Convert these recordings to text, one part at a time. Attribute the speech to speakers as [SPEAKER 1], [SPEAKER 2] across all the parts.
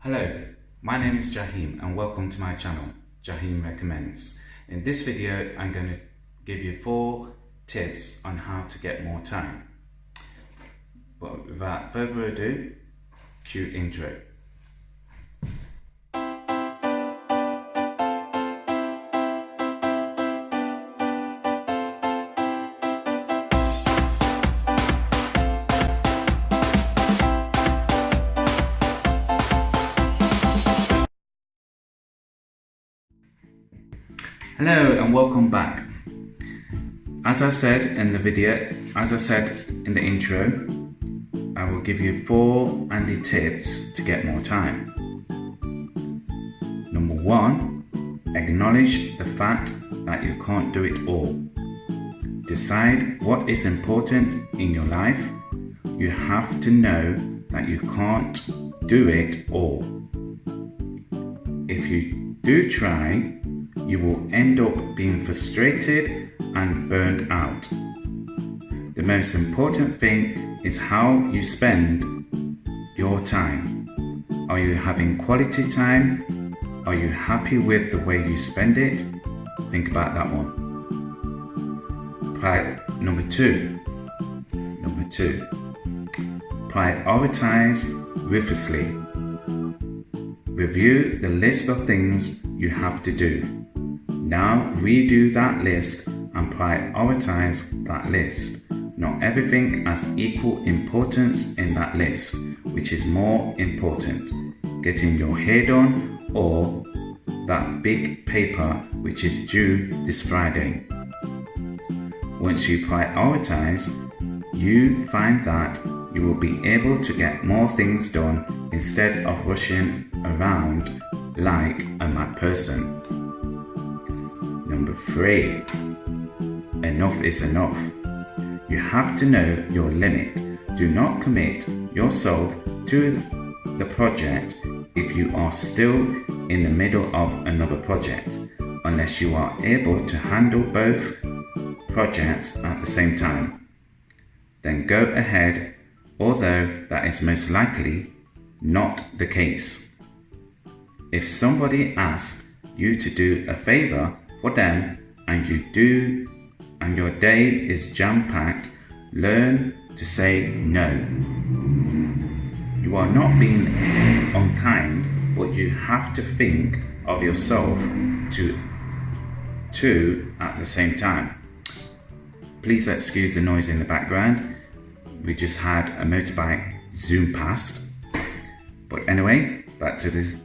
[SPEAKER 1] Hello, my name is Jaheim and welcome to my channel, Jaheim Recommends. In this video, I'm going to give you 4 tips on how to get more time. But without further ado, cue intro. Hello and welcome back. As I said in the intro, I will give you 4 handy tips to get more time. Number 1, acknowledge the fact that you can't do it all. Decide what is important in your life. You have to know that you can't do it all. If you do try, you will end up being frustrated and burned out. The most important thing is how you spend your time. Are you having quality time? Are you happy with the way you spend it? Think about that one. Number two, prioritize ruthlessly. Review the list of things you have to do. Now redo that list and prioritize that list. Not everything has equal importance in that list. Which is more important? Getting your hair done or that big paper which is due this Friday? Once you prioritize, you find that you will be able to get more things done instead of rushing around like a mad person. Number 3, enough is enough. You have to know your limit. Do not commit yourself to the project if you are still in the middle of another project, unless you are able to handle both projects at the same time. Then go ahead, although that is most likely not the case. If somebody asks you to do a favor for them and you do and your day is jam-packed, learn to say no. You are not being unkind, but you have to think of yourself too at the same time. Please excuse the noise in the background. We just had a motorbike zoom past. But anyway, back to the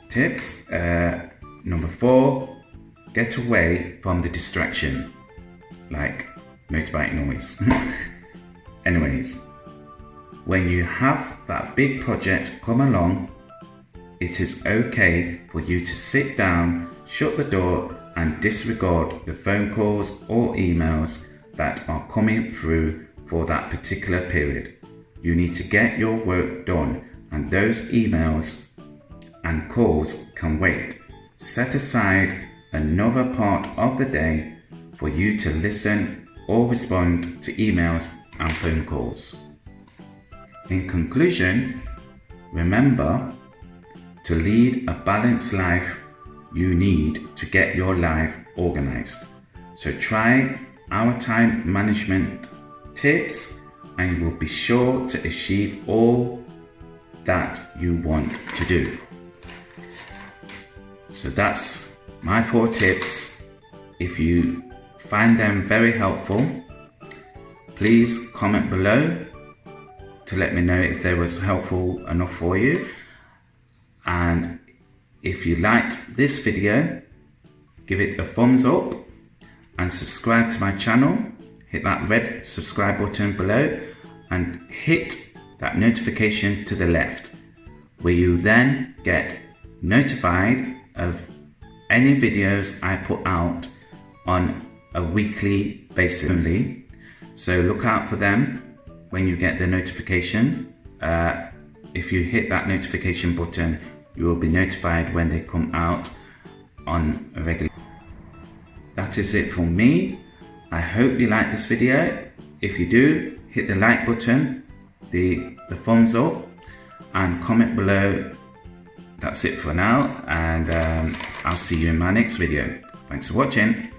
[SPEAKER 1] tips. Number 4, get away from the distraction, like motorbike noise. Anyways, when you have that big project come along, it is okay for you to sit down, shut the door, and disregard the phone calls or emails that are coming through for that particular period. You need to get your work done, and those emails and calls can wait. Set aside another part of the day for you to listen or respond to emails and phone calls. In conclusion, remember to lead a balanced life. You need to get your life organized. So try our time management tips and you will be sure to achieve all that you want to do. So that's my 4 tips. If you find them very helpful, please comment below to let me know if they was helpful enough for you. And if you liked this video, give it a thumbs up and subscribe to my channel. Hit that red subscribe button below and hit that notification to the left, where you then get notified of any videos I put out on a weekly basis only. So look out for them when you get the notification. If you hit that notification button, you will be notified when they come out on a regular. That is it from me. I hope you like this video. If you do, hit the like button, the thumbs up, and comment below That's it for now, and I'll see you in my next video. Thanks for watching.